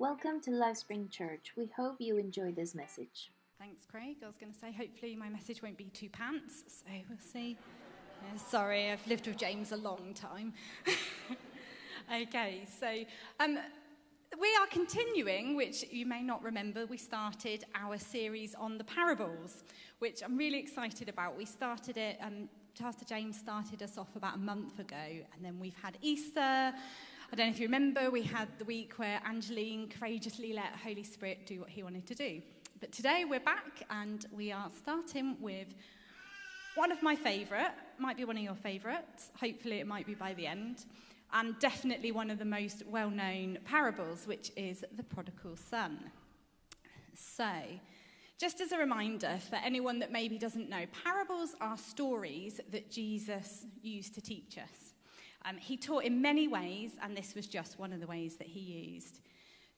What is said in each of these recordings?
Welcome to Lifespring Church. We hope you enjoy this message. Thanks, Craig. I was going to say, hopefully my message won't be too pants, so we'll see. Sorry, I've lived with James a long time. Okay, so we are continuing, which you may not remember, we started our series on the parables, which I'm really excited about. We started it, Pastor James started us off about a month ago, and then we've had Easter. I don't know if you remember, we had the week where Angeline courageously let Holy Spirit do what he wanted to do. But today we're back, and we are starting with one of my favourite, might be one of your favourites, hopefully it might be by the end, and definitely one of the most well-known parables, which is the prodigal son. So, just as a reminder for anyone that maybe doesn't know, parables are stories that Jesus used to teach us. He taught in many ways, and this was just one of the ways that he used.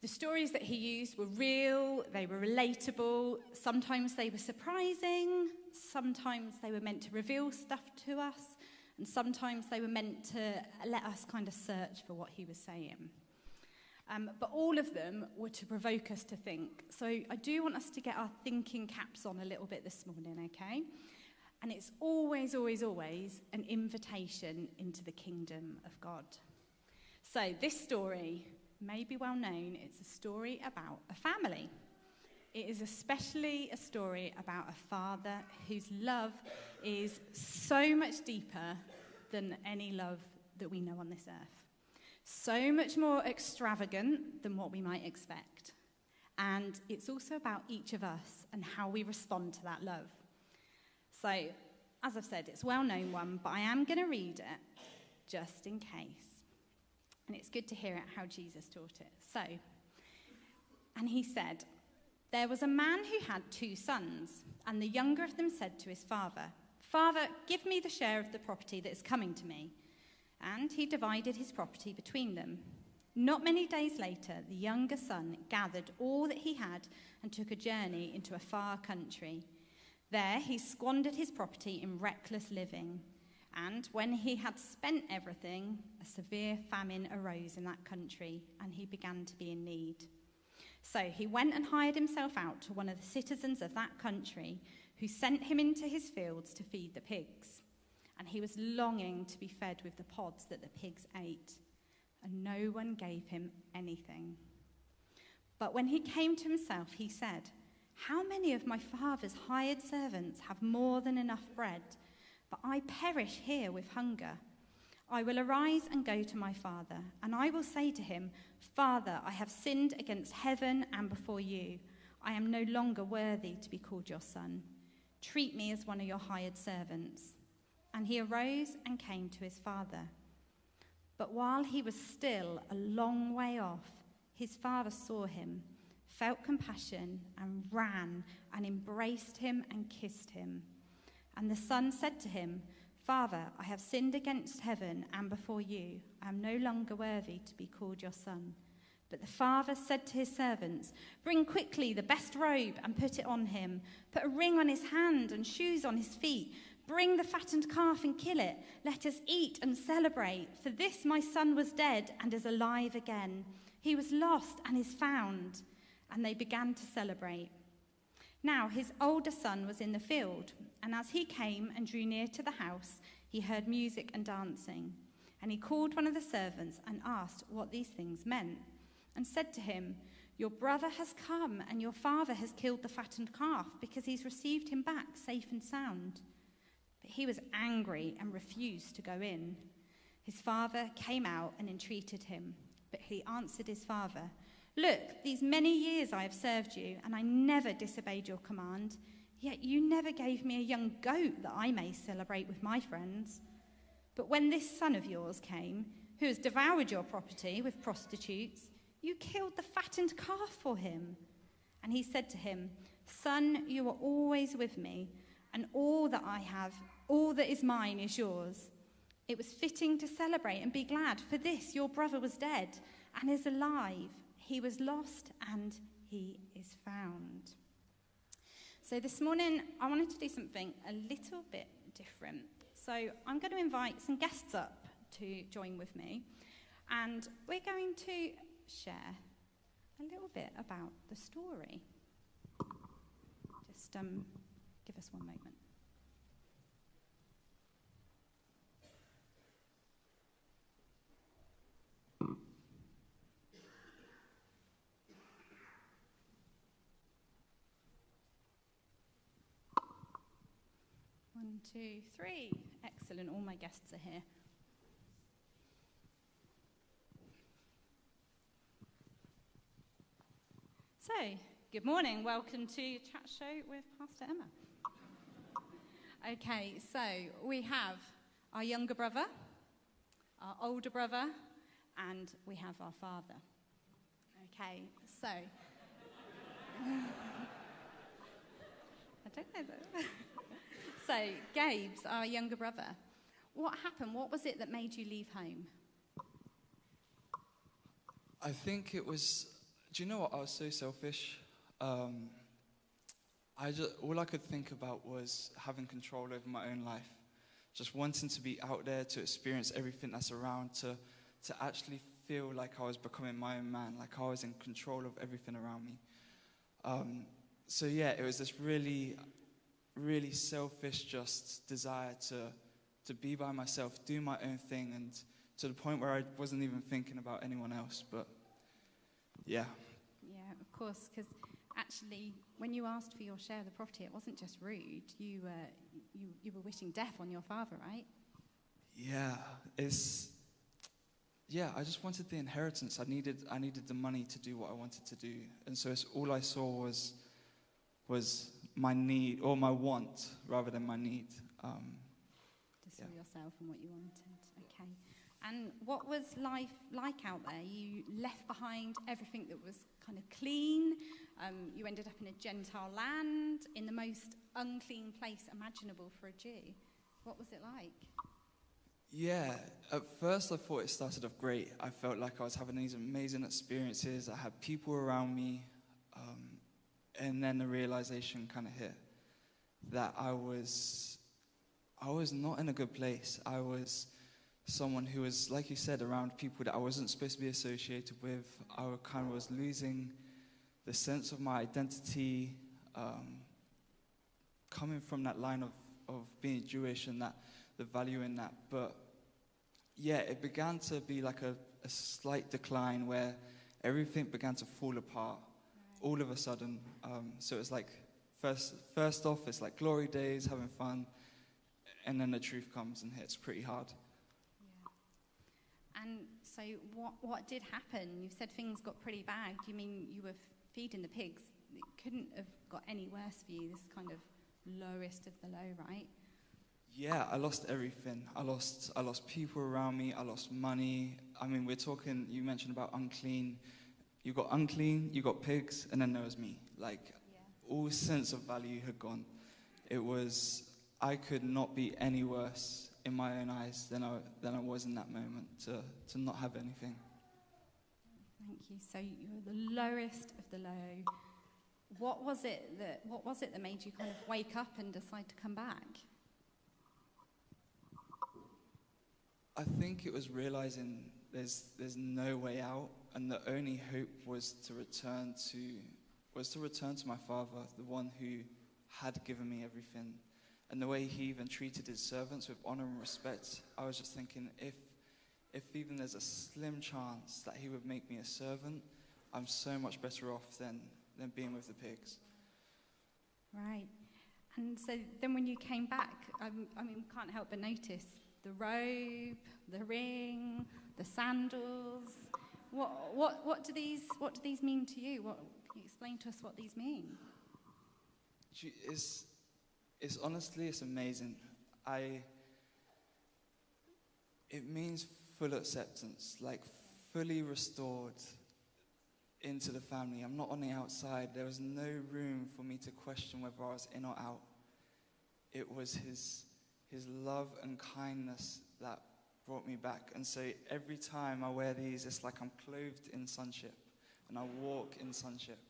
The stories that he used were real, they were relatable, sometimes they were surprising, sometimes they were meant to reveal stuff to us, and sometimes they were meant to let us kind of search for what he was saying. But all of them were to provoke us to think. So I do want us to get our thinking caps on a little bit this morning, okay? And it's always, always, always an invitation into the kingdom of God. So this story may be well known. It's a story about a family. It is especially a story about a father whose love is so much deeper than any love that we know on this earth. So much more extravagant than what we might expect. And it's also about each of us and how we respond to that love. So, as I've said, it's a well-known one, but I am going to read it just in case. And it's good to hear it how Jesus taught it. So, and he said, "There was a man who had 2 sons, and the younger of them said to his father, 'Father, give me the share of the property that is coming to me.' And he divided his property between them. Not many days later, the younger son gathered all that he had and took a journey into a far country. There he squandered his property in reckless living. And when he had spent everything, a severe famine arose in that country, and he began to be in need. So he went and hired himself out to one of the citizens of that country, who sent him into his fields to feed the pigs. And he was longing to be fed with the pods that the pigs ate, and no one gave him anything. But when he came to himself, he said, 'How many of my father's hired servants have more than enough bread? But I perish here with hunger. I will arise and go to my father, and I will say to him, Father, I have sinned against heaven and before you. I am no longer worthy to be called your son. Treat me as one of your hired servants.' And he arose and came to his father. But while he was still a long way off, his father saw him, felt compassion, and ran and embraced him and kissed him. And the son said to him, 'Father, I have sinned against heaven and before you. I am no longer worthy to be called your son.' But the father said to his servants, 'Bring quickly the best robe and put it on him. Put a ring on his hand and shoes on his feet. Bring the fattened calf and kill it. Let us eat and celebrate. For this my son was dead and is alive again. He was lost and is found.' And they began to celebrate. Now his older son was in the field, and as he came and drew near to the house, he heard music and dancing. And he called one of the servants and asked what these things meant, and said to him, 'Your brother has come, and your father has killed the fattened calf, because he's received him back safe and sound.' But he was angry and refused to go in. His father came out and entreated him, but he answered his father, 'Look, these many years I have served you, and I never disobeyed your command. Yet you never gave me a young goat that I may celebrate with my friends. But when this son of yours came, who has devoured your property with prostitutes, you killed the fattened calf for him.' And he said to him, 'Son, you are always with me, and all that I have, all that is mine is yours. It was fitting to celebrate and be glad, for this your brother was dead and is alive. He was lost and he is found.'" So this morning, I wanted to do something a little bit different. So I'm going to invite some guests up to join with me, and we're going to share a little bit about the story. Just give us one moment. One, two, three. Excellent. All my guests are here. So, good morning. Welcome to Chat Show with Pastor Emma. Okay, so we have our younger brother, our older brother, and we have our father. Okay, so... I don't know though. So, Gabe's our younger brother. What happened? What was it that made you leave home? I think it was, do you know what, I was so selfish. All I could think about was having control over my own life. Just wanting to be out there, to experience everything that's around, to actually feel like I was becoming my own man, like I was in control of everything around me. So yeah, it was this really, really selfish just desire to be by myself, do my own thing, and to the point where I wasn't even thinking about anyone else, but yeah. Yeah, of course, because actually, when you asked for your share of the property, it wasn't just rude. You were wishing death on your father, right? Yeah, I just wanted the inheritance. I needed the money to do what I wanted to do, and so all I saw was my need, or my want, rather than my need. Just saw yourself and what you wanted. Okay. And what was life like out there? You left behind everything that was kind of clean. You ended up in a Gentile land, in the most unclean place imaginable for a Jew. What was it like? Yeah, at first I thought it started off great. I felt like I was having these amazing experiences. I had people around me. And then the realization kind of hit that I was not in a good place. I was someone who was, like you said, around people that I wasn't supposed to be associated with. I kind of was losing the sense of my identity, coming from that line of being Jewish and that the value in that. But yeah, it began to be like a slight decline where everything began to fall apart. All of a sudden, so it's like first off, it's like glory days, having fun, and then the truth comes and hits pretty hard. Yeah. And so, what did happen? You said things got pretty bad. You mean you were feeding the pigs? It couldn't have got any worse for you. This kind of lowest of the low, right? Yeah, I lost everything. I lost people around me. I lost money. I mean, we're talking. You mentioned about unclean. You got unclean, you got pigs, and then there was me. Like, all sense of value had gone. It was, I could not be any worse in my own eyes than I was in that moment to not have anything. Thank you. So you were the lowest of the low. What was it that made you kind of wake up and decide to come back? I think it was realizing there's no way out. And the only hope was to return to my father, the one who had given me everything. And the way he even treated his servants with honor and respect, I was just thinking, if even there's a slim chance that he would make me a servant, I'm so much better off than being with the pigs. Right. And so then when you came back, I mean, can't help but notice the robe, the ring, the sandals. What do these mean to you? Can you explain to us what these mean? It's honestly, it's amazing. It means full acceptance, like fully restored into the family. I'm not on the outside. There was no room for me to question whether I was in or out. It was his love and kindness that brought me back. And so every time I wear these, it's like I'm clothed in sonship and I walk in sonship.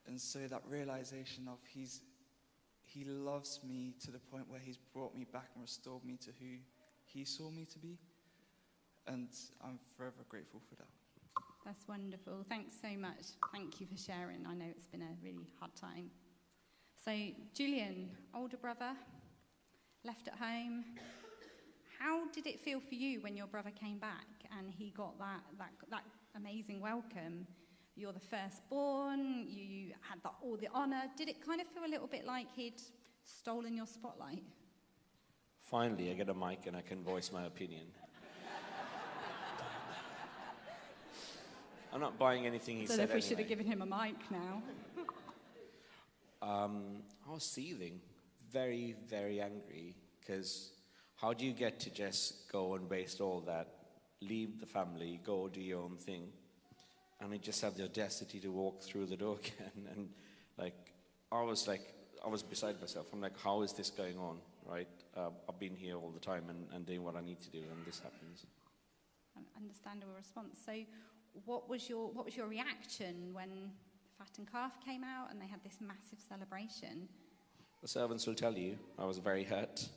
And so that realization of he loves me to the point where he's brought me back and restored me to who he saw me to be. And I'm forever grateful for that. That's wonderful. Thanks so much, you for sharing. I know it's been a really hard time. So, Julian, older brother, left at home. How did it feel for you when your brother came back and he got that amazing welcome? You're the firstborn, you had all the honour. Did it kind of feel a little bit like he'd stolen your spotlight? Finally, I get a mic and I can voice my opinion. I'm not buying anything he said I don't know if we anyway. should have given him a mic now. I was seething, very, very angry, because how do you get to just go and waste all that, leave the family, go do your own thing, and you just have the audacity to walk through the door again? And I was beside myself. I'm like, how is this going on, right? I've been here all the time and doing what I need to do, and this happens. An understandable response. So, what was your reaction when the fattened calf came out and they had this massive celebration? The servants will tell you I was very hurt.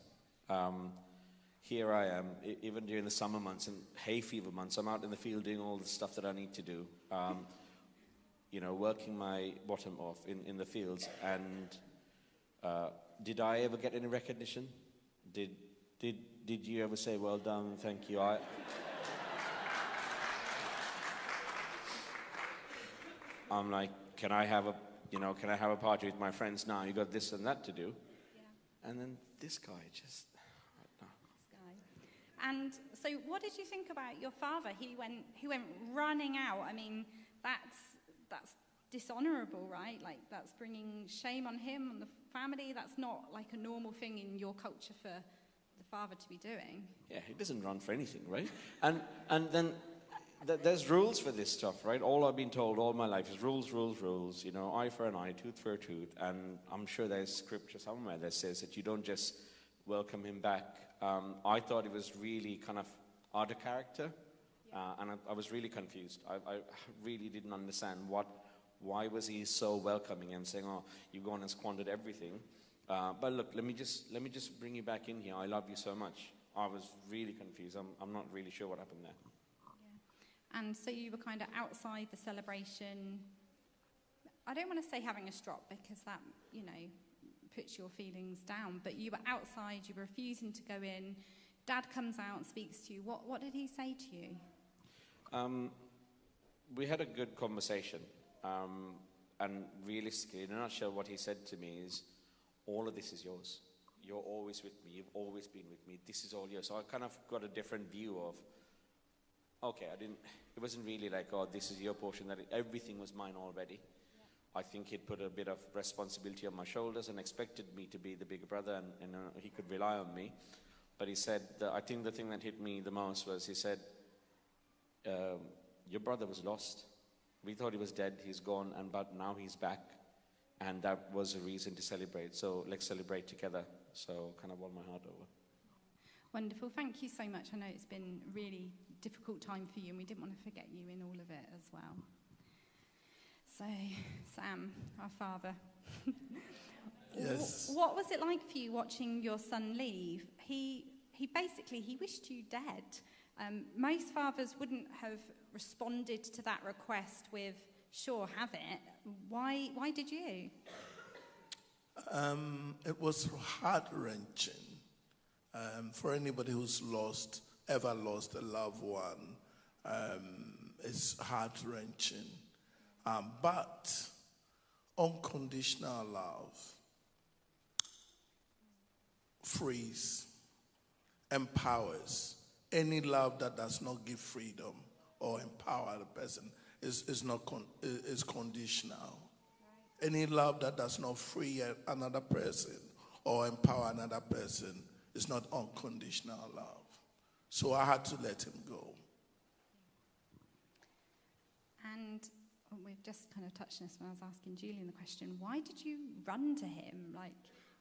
Here I am, even during the summer months and hay fever months, I'm out in the field doing all the stuff that I need to do. Working my bottom off in the fields. And did I ever get any recognition? Did you ever say, well done, thank you? I'm like, can I have a party with my friends now? You got this and that to do. Yeah. And then this guy just, no. This guy. And so what did you think about your father? He went running out. I mean, that's dishonorable, right? Like, that's bringing shame on him, on the family. That's not like a normal thing in your culture for the father to be doing. Yeah, he doesn't run for anything, right? And then there's rules for this stuff, right? All I've been told all my life is rules, rules, rules. Eye for an eye, tooth for a tooth. And I'm sure there's scripture somewhere that says that you don't just welcome him back. I thought it was really kind of out of character. And I was really confused. I really didn't understand why was he so welcoming and saying, oh, you've gone and squandered everything. But look, let me just bring you back in here. I love you so much. I was really confused. I'm not really sure what happened there. And so you were kind of outside the celebration. I don't want to say having a strop because that, puts your feelings down. But you were outside, you were refusing to go in. Dad comes out and speaks to you. What did he say to you? We had a good conversation. And realistically, in a nutshell, what he said to me is, all of this is yours. You're always with me. You've always been with me. This is all yours. So I kind of got a different view of, okay, it wasn't really like, oh, this is your portion, that everything was mine already. Yeah. I think he'd put a bit of responsibility on my shoulders and expected me to be the bigger brother and he could rely on me. But he said, I think the thing that hit me the most was, he said, your brother was lost. We thought he was dead, he's gone, but now he's back. And that was a reason to celebrate. So let's celebrate together. So kind of won my heart over. Wonderful. Thank you so much. I know it's been a really difficult time for you, and we didn't want to forget you in all of it as well. So, Sam, our father. Yes. What was it like for you watching your son leave? He wished you dead. Most fathers wouldn't have responded to that request with, sure, have it. Why did you? It was heart-wrenching. For anybody who's ever lost a loved one, it's heart-wrenching. But unconditional love frees, empowers. Any love that does not give freedom or empower the person is conditional. Right. Any love that does not free another person or empower another person is not unconditional love. So I had to let him go. And we've just kind of touched on this when I was asking Julian the question, why did you run to him? Like,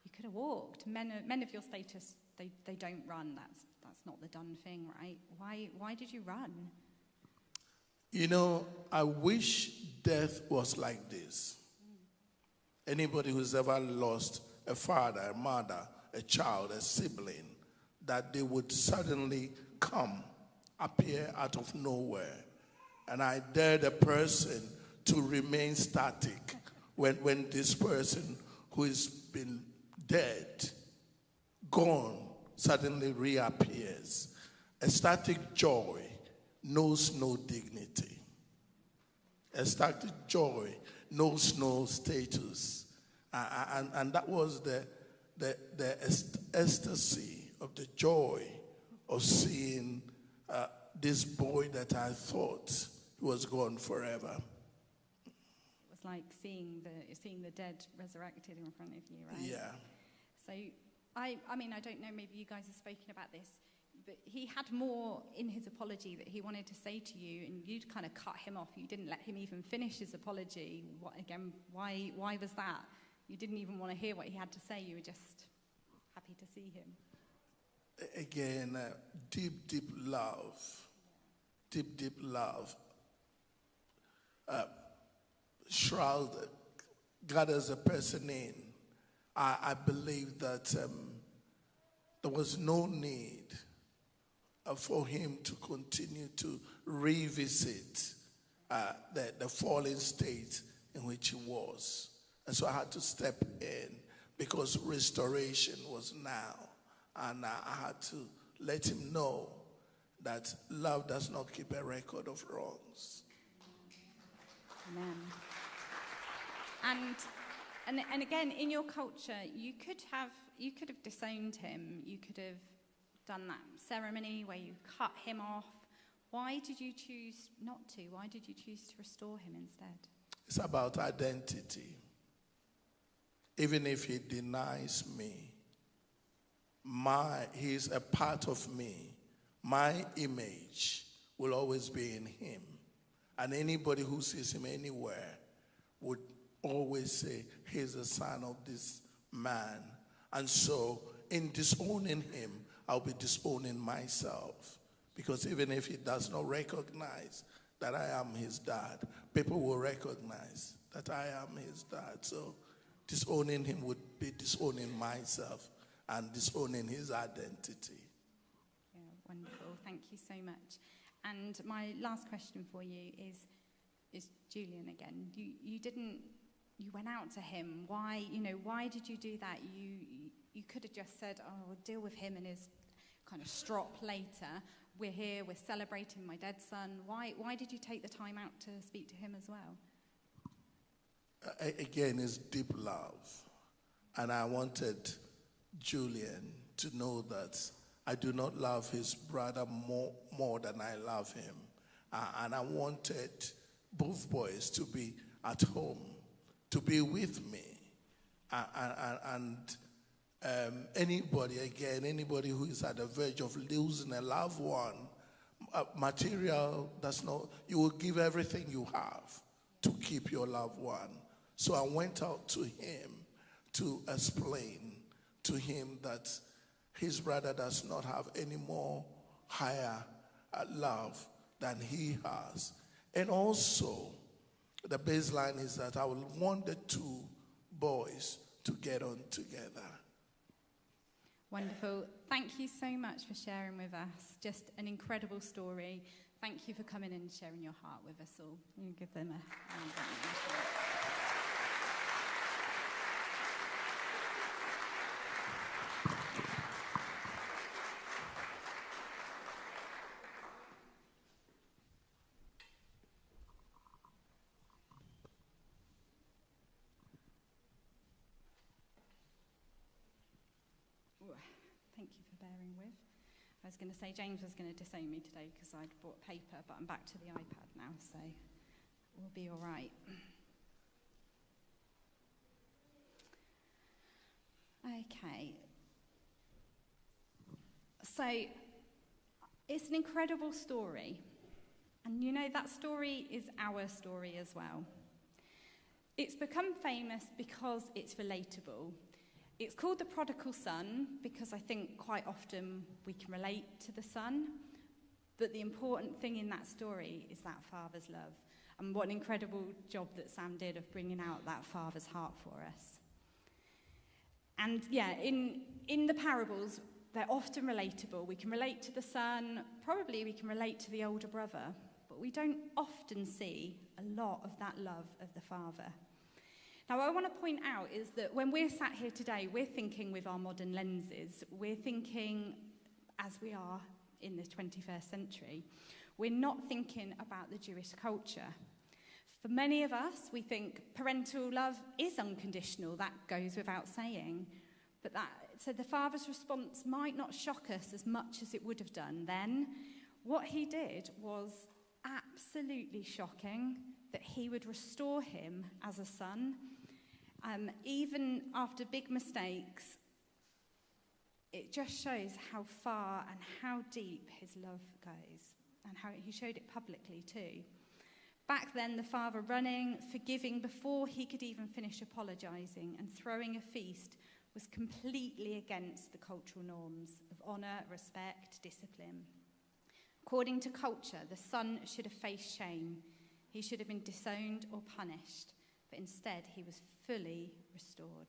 you could have walked. Men of your status, they don't run. That's not the done thing, right? Why did you run? I wish death was like this. Anybody who's ever lost a father, a mother, a child, a sibling, that they would suddenly appear out of nowhere. And I dare the person to remain static when this person who has been dead, gone, suddenly reappears. A static joy knows no dignity. A static joy knows no status. And that was the ecstasy of the joy of seeing this boy that I thought was gone forever. It was like seeing the dead resurrected in front of you, right? Yeah. So, I mean, I don't know, maybe you guys have spoken about this, but he had more in his apology that he wanted to say to you, and you'd kind of cut him off. You didn't let him even finish his apology. Why was that? You didn't even want to hear what he had to say. You were just happy to see him. Again, deep love. Deep love. Shroud gathers a person in. I believe that there was no need for him to continue to revisit the fallen state in which he was. And so I had to step in because restoration was now. And I had to let him know that love does not keep a record of wrongs. Amen. And again, in your culture, you could have disowned him. You could have done that ceremony where you cut him off. Why did you choose not to? Why did you choose to restore him instead? It's about identity. Even if he denies me, he's a part of me. My image will always be in him. And anybody who sees him anywhere would always say, he's the son of this man. And so, in disowning him, I'll be disowning myself. Because even if he does not recognize that I am his dad, people will recognize that I am his dad. So, disowning him would be disowning myself and disowning his identity. Yeah, wonderful. Thank you so much. And my last question for you is Julian again. You went out to him. Why did you do that? You could have just said, "Oh, we'll deal with him and his kind of strop later. We're here. We're celebrating my dead son." Why did you take the time out to speak to him as well? Again, it's deep love, and I wanted Julian to know that I do not love his brother more than I love him, and I wanted both boys to be at home, to be with me, and anybody who is at the verge of losing a loved one, material does not. You will give everything you have to keep your loved one. So I went out to him to explain to him that his brother does not have any more higher love than he has. And also, the baseline is that I will want the two boys to get on together. Wonderful. Thank you so much for sharing with us. Just an incredible story. Thank you for coming and sharing your heart with us all. You give them a round of applause. Thank you for bearing with. I was going to say James was going to disown me today because I'd brought paper, but I'm back to the iPad now, so we'll be all right. Okay. So it's an incredible story. And you know, that story is our story as well. It's become famous because it's relatable. It's called The Prodigal Son because I think quite often we can relate to the son. But the important thing in that story is that father's love. And what an incredible job that Sam did of bringing out that father's heart for us. And yeah, in the parables, they're often relatable. We can relate to the son, probably we can relate to the older brother, but we don't often see a lot of that love of the Father. Now, what I want to point out is that when we're sat here today, we're thinking with our modern lenses. We're thinking, as we are in the 21st century, we're not thinking about the Jewish culture. For many of us, we think parental love is unconditional. That goes without saying. So the Father's response might not shock us as much as it would have done then. What he did was absolutely shocking, that he would restore him as a son. Even after big mistakes, it just shows how far and how deep his love goes, and how he showed it publicly too. Back then, the Father running, forgiving before he could even finish apologising, and throwing a feast was completely against the cultural norms of honour, respect, discipline. According to culture, the son should have faced shame. He should have been disowned or punished, but instead he was fully restored.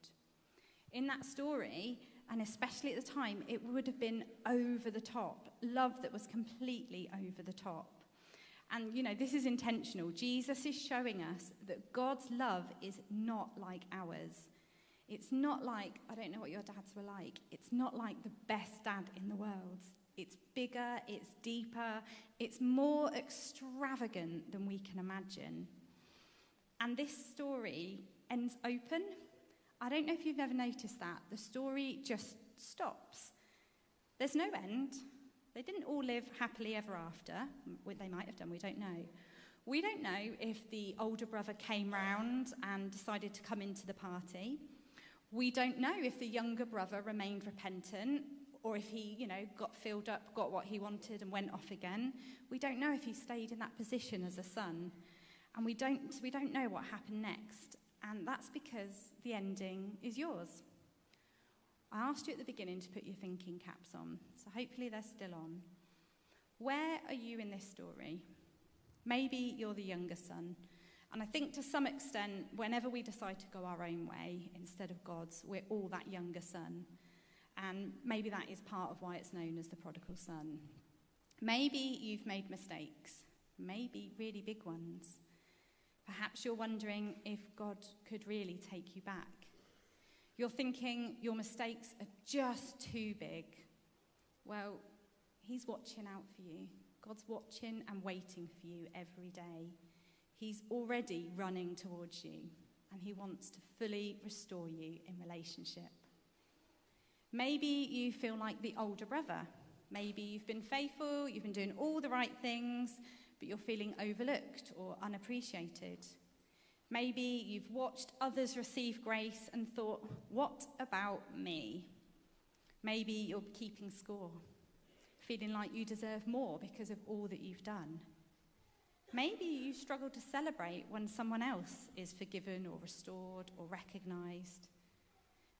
In that story, and especially at the time, it would have been over the top, love that was completely over the top. And, this is intentional. Jesus is showing us that God's love is not like ours. It's not like, I don't know what your dads were like, it's not like the best dad in the world. It's bigger, it's deeper, it's more extravagant than we can imagine. And this story ends open. I don't know if you've ever noticed that. The story just stops. There's no end. They didn't all live happily ever after. They might have done, we don't know. We don't know if the older brother came round and decided to come into the party. We don't know if the younger brother remained repentant, or if he, got filled up, got what he wanted and went off again. We don't know if he stayed in that position as a son. And we don't know what happened next. And that's because the ending is yours. I asked you at the beginning to put your thinking caps on, so hopefully they're still on. Where are you in this story? Maybe you're the younger son. And I think to some extent, whenever we decide to go our own way instead of God's, we're all that younger son. And maybe that is part of why it's known as the prodigal son. Maybe you've made mistakes, maybe really big ones. Perhaps you're wondering if God could really take you back. You're thinking your mistakes are just too big. Well, he's watching out for you. God's watching and waiting for you every day. He's already running towards you, and he wants to fully restore you in relationship. Maybe you feel like the older brother. Maybe you've been faithful, you've been doing all the right things, but you're feeling overlooked or unappreciated. Maybe you've watched others receive grace and thought, what about me? Maybe you're keeping score, feeling like you deserve more because of all that you've done. Maybe you struggle to celebrate when someone else is forgiven or restored or recognised.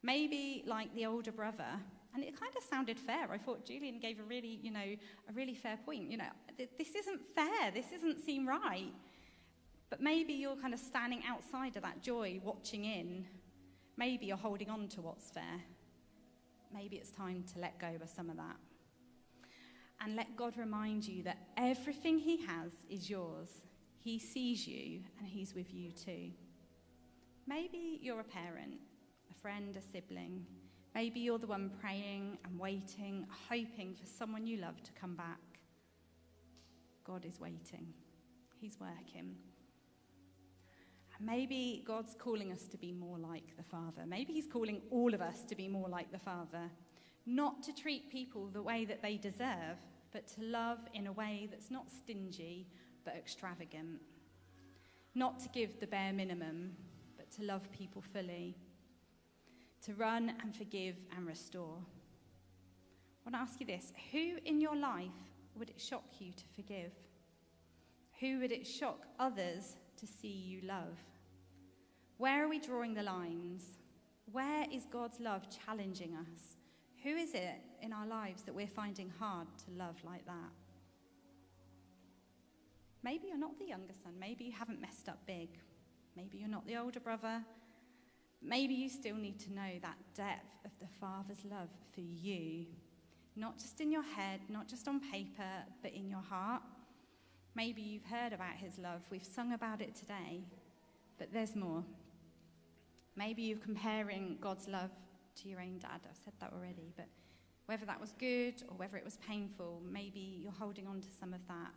Maybe like the older brother, and it kind of sounded fair. I thought Julian gave a really fair point. This isn't fair. This doesn't seem right. But maybe you're kind of standing outside of that joy, watching in. Maybe you're holding on to what's fair. Maybe it's time to let go of some of that. And let God remind you that everything he has is yours. He sees you, and he's with you too. Maybe you're a parent, a friend, a sibling. Maybe you're the one praying and waiting, hoping for someone you love to come back. God is waiting. He's working. And maybe God's calling us to be more like the Father. Maybe he's calling all of us to be more like the Father. Not to treat people the way that they deserve, but to love in a way that's not stingy, but extravagant. Not to give the bare minimum, but to love people fully. To run and forgive and restore. I want to ask you this. Who in your life would it shock you to forgive? Who would it shock others to see you love? Where are we drawing the lines? Where is God's love challenging us? Who is it in our lives that we're finding hard to love like that? Maybe you're not the younger son. Maybe you haven't messed up big. Maybe you're not the older brother. Maybe you still need to know that depth of the Father's love for you. Not just in your head, not just on paper, but in your heart. Maybe you've heard about his love. We've sung about it today, but there's more. Maybe you're comparing God's love to your own dad. I've said that already, but whether that was good or whether it was painful, maybe you're holding on to some of that.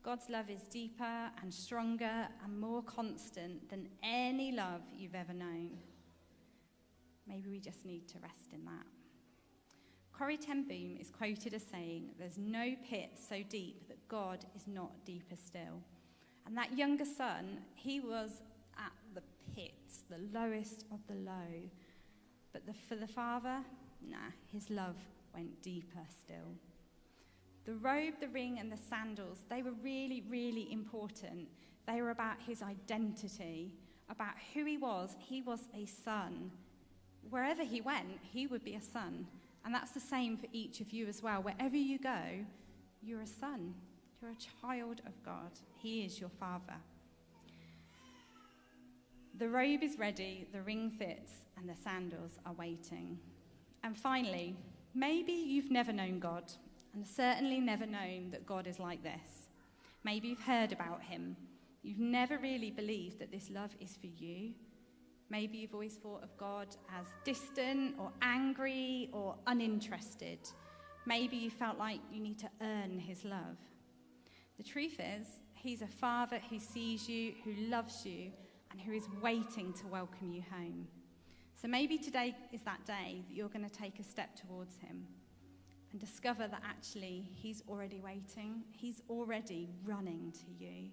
God's love is deeper and stronger and more constant than any love you've ever known. Maybe we just need to rest in that. Corrie ten Boom is quoted as saying, "There's no pit so deep that God is not deeper still." And that younger son, he was at the pits, the lowest of the low. But for the father, his love went deeper still. The robe, the ring, and the sandals, they were really, really important. They were about his identity, about who he was. He was a son. Wherever he went, he would be a son. And that's the same for each of you as well. Wherever you go, you're a son. You're a child of God. He is your father. The robe is ready, the ring fits, and the sandals are waiting. And finally, maybe you've never known God, and certainly never known that God is like this. Maybe you've heard about him. You've never really believed that this love is for you. Maybe you've always thought of God as distant or angry or uninterested. Maybe you felt like you need to earn his love. The truth is, he's a father who sees you, who loves you, and who is waiting to welcome you home. So maybe today is that day that you're going to take a step towards him and discover that actually he's already waiting. He's already running to you.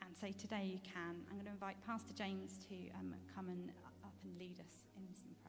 And so today you can. I'm going to invite Pastor James to come up and lead us in some prayer.